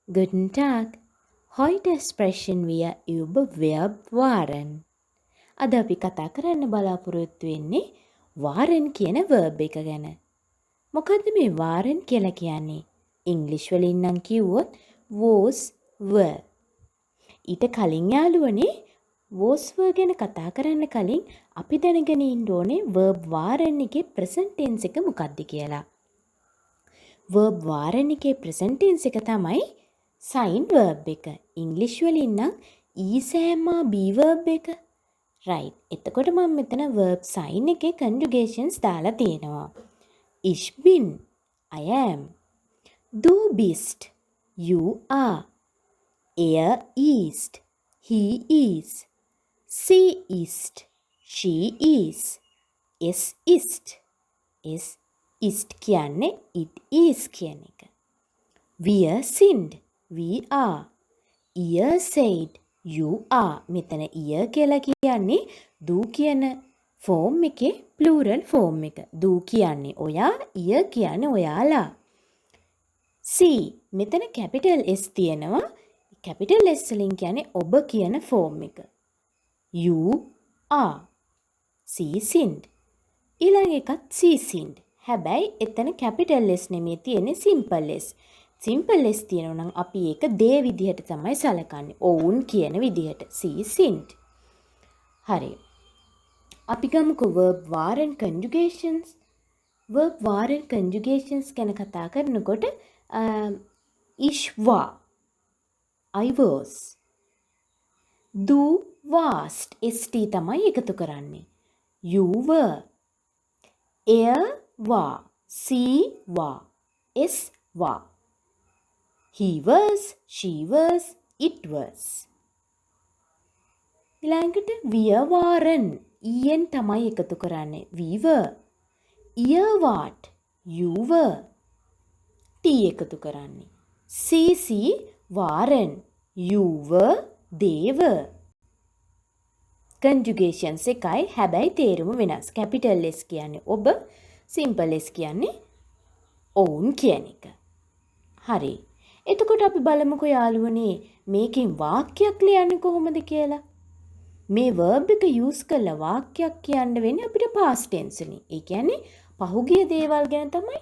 Guten Tag. Heute sprechen wir über Verb waren. අද අපි කතා කරන්න බලාපොරොත්තු වෙන්නේ waren කියන verb එක ගැන. මොකද්ද මේ waren කියලා කියන්නේ? ඉංග්‍රීසි වලින් නම් කිව්වොත් was were. ඊට කලින් යාළුවනේ was were ගැන කතා කරන්න කලින් අපි දැනගෙන ඉන්න ඕනේ verb waren එකේ present tense එක මොකක්ද කියලා. verb waren එකේ present tense එක තමයි sign verb එක. ඉංග්‍රීසි වලින් නම් is am are be verb එක. right. එතකොට මම මෙතන verb sign එකේ conjugations දාලා තියෙනවා. Ich bin, I am. Du bist, you are. Er ist, he is. Sie ist, she is. Es ist, es ist කියන්නේ it is කියන එක. Wir sind, we are. Ihr said, you are. මෙතන ihr කියලා කියන්නේ du කියන form එකේ plural form එක. du කියන්නේ ඔයා, ihr කියන්නේ ඔයාලා. see මෙතන capital S තියෙනවා. capital S වලින් කියන්නේ ඔබ කියන ෆෝම් එක. you are. sie sind. ඊළඟ එකත් sie sind. හැබැයි එතන capital S නෙමෙයි තියෙන්නේ simple S. simple S තියෙනවා නම් අපි ඒක they විදිහට තමයි සලකන්නේ. ඔවුන් කියන විදිහට. sie sind. හරි. අපි ගමුකෝ verb waren conjugations. verb waren conjugations ගැන කතා කරනකොට ich war, I was. du warst, st තමයි එකතු කරන්නේ. you were. er war, sie war, es war. he was, she was, it was. ඊළඟට wir waren, en තමයි එකතු කරන්නේ. we were. ihr wart, you were. t එකතු කරන්නේ. sie waren, you were, they were. conjugations එකයි හැබැයි තේරුම වෙනස්. capital S කියන්නේ ඔබ, simple S කියන්නේ ඔවුන් කියන එක. හරි. එතකොට අපි බලමුකෝ යාළුවනේ මේකෙන් වාක්‍යයක් ලියන්නේ කොහොමද කියලා. මේ verb එක use කරලා වාක්‍යයක් කියන්න වෙන්නේ අපිට past tense වලින්. ඒ කියන්නේ පහුගිය දේවල් ගැන තමයි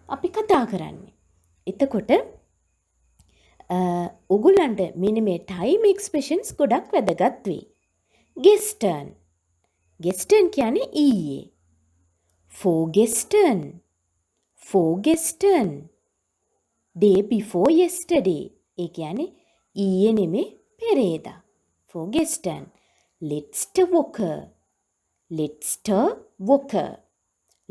අපි කතා කරන්නේ. එතකොට ඔයගොල්ලන්ට මෙන්න මේ time expressions ගොඩක් වැදගත් වෙයි. gestern. gestern කියන්නේ ඊයේ. vorgestern. vorgestern. day before yesterday. ඒ කියන්නේ ඊයේ නෙමෙයි පෙරේදා. vorgestern. letzte Woche. letzte Woche.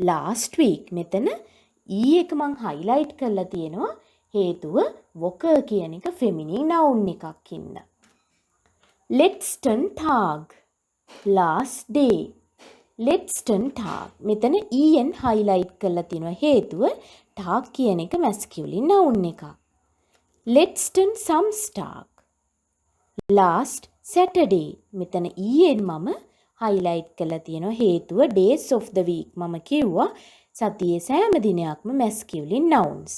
last week. මෙතන ඊයේ එක මං highlight කරලා තියෙනවා හේතුව Woche කියන එක feminine noun එකක් හින්දා. letzten Tag. last day. letzten Tag. මෙතන en highlight කරලා තියෙනවා හේතුව tag කියන එක masculine noun එකක්. letzten Samstag. last Saturday. මෙතන en මම highlight කරලා තියෙනවා හේතුව days of the week මම කිව්වා සතියේ සෑම දිනයක්ම masculine nouns.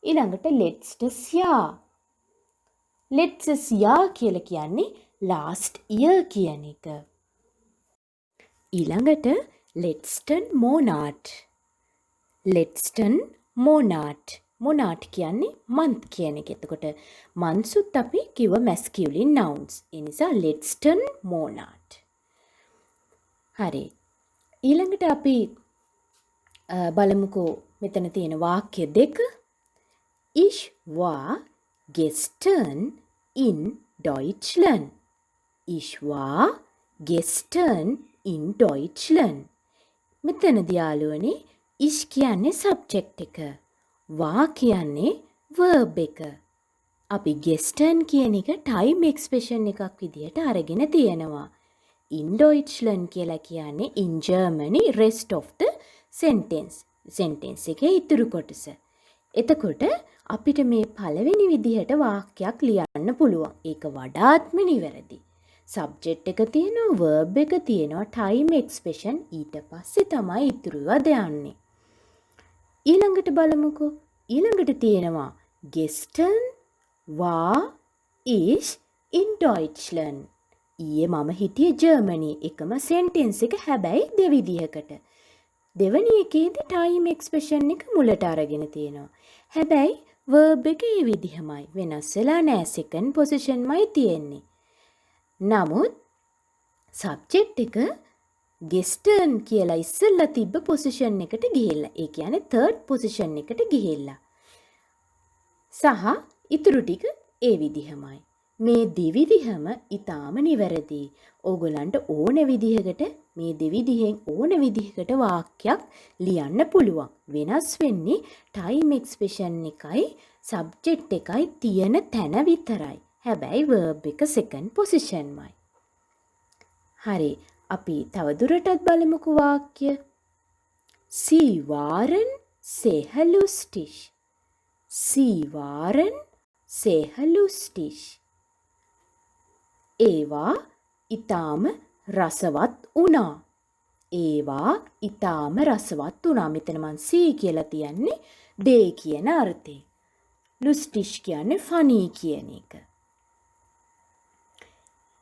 ඊළඟට letztes Jahr. letztes Jahr කියලා කියන්නේ last year කියන එක. ඊළඟට letzten Monat. letzten Monat. Monat කියන්නේ month කියන එක. එතකොට months උත් අපි කිව්ව masculine nouns. ඒ නිසා letzten Monat. හරි. ඊළඟට අපි බලමුකෝ මෙතන තියෙන වාක්‍ය දෙක. Ich war gestern in Deutschland. Ich war gestern in Deutschland. මෙතනදී යාළුවනේ ich කියන්නේ subject එක. war කියන්නේ verb එක. අපි gestern කියන එක time expression එකක් විදියට අරගෙන තියෙනවා. in Deutschland කියලා කියන්නේ in Germany rest of the sentence. sentence එකේ ඉතුරු කොටස. එතකොට අපිට මේ පළවෙනි විදිහට වාක්‍යයක් ලියන්න පුළුවන්. ඒක වඩාත්ම නිවැරදි. subject එක තියෙනවා, verb එක තියෙනවා, time expression ඊට පස්සේ තමයි ඉතුරුව යන්නේ. ඊළඟට බලමුකෝ. ඊළඟට තියෙනවා gestern war is in Deutschland. ඊයේ මම හිටියේ ජර්මනි. එකම සෙන්ටෙන්ස් එක හැබැයි දෙවිදිහකට. දෙවැනි එකේදී ටයිම් එක්ස්ප්‍රෙෂන් එක මුලට අරගෙන තියෙනවා. හැබැයි verb එක ඒ විදිහමයි. වෙනස් වෙලා නෑ. second positionමයි තියෙන්නේ. නමුත් subject එක ගෙස්ටර්න් කියලා ඉස්සෙල්ලා තිබ්බ පොසිෂන් එකට ගිහිල්ලා. ඒ කියන්නේ third position එකට ගිහිල්ලා. සහ ඉතුරු ටික ඒ විදිහමයි. මේ දෙවිදිහම ඊටාම නිවැරදි. ඕගොල්ලන්ට ඕන විදිහකට මේ දෙවිදිහෙන් ඕන විදිහකට වාක්‍යයක් ලියන්න පුළුවන්. වෙනස් වෙන්නේ time expression එකයි subject එකයි තියෙන තැන විතරයි. හැබැයි verb එක second positionමයි. හරි. අපි තවදුරටත් බලමුකෝ වාක්‍ය. Sie waren sehr lustig. Sie waren sehr lustig. ඒවා ඊටාම රසවත් වුණා. ඒවා ඊටාම රසවත් වුණා. මෙතන මං see කියලා තියන්නේ they කියන අර්ථයෙන්. lustig කියන්නේ funny කියන එක.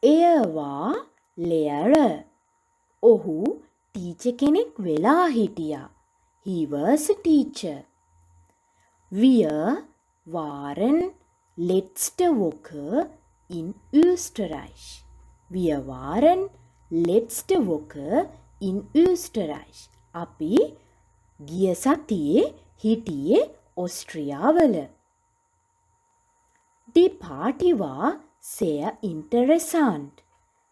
ඒවා Lehrer. ඔහු ටීචර් කෙනෙක් වෙලා හිටියා. He was a teacher. Wir waren letzte Woche in Österreich. Wir waren letzte Woche in Österreich. අපි ගිය සතියේ හිටියේ ඕස්ට්‍රියාවල. Die Party war sehr interessant.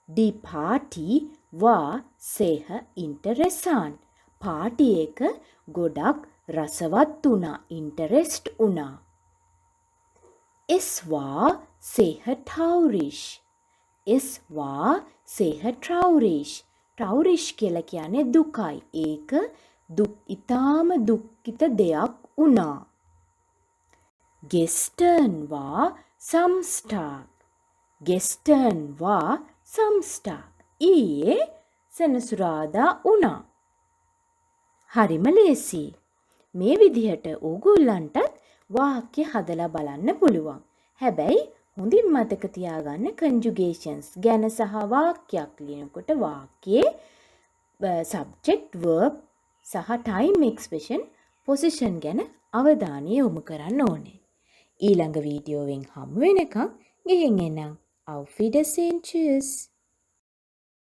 Die Party war sehr interessant. Party එක ගොඩක් රසවත් වුණා. ඉන්ටරෙස්ට් වුණා. Es war sehr traurig. Es war sehr traurig. traurig කියලා කියන්නේ දුකයි. ඒක ඊටාම දුක්ඛිත දෙයක් වුණා. Gestern war Samstag. Gestern war Samstag. ඊයේ සෙනසුරාදා වුණා. හරිම ලේසි. මේ විදිහට ඕගොල්ලන්ටත් වාක්‍ය හදලා බලන්න පුළුවන්. හැබැයි හොඳින් මතක තියාගන්න conjugations ගැන සහ වාක්‍යයක් ලියනකොට වාක්‍යයේ subject verb සහ time expression position ගැන අවධානය යොමු කරන්න ඕනේ. ඊළඟ වීඩියෝවෙන් හමු වෙනකම් ගිහින් එන්න. Auf Wiedersehen. Tschüss.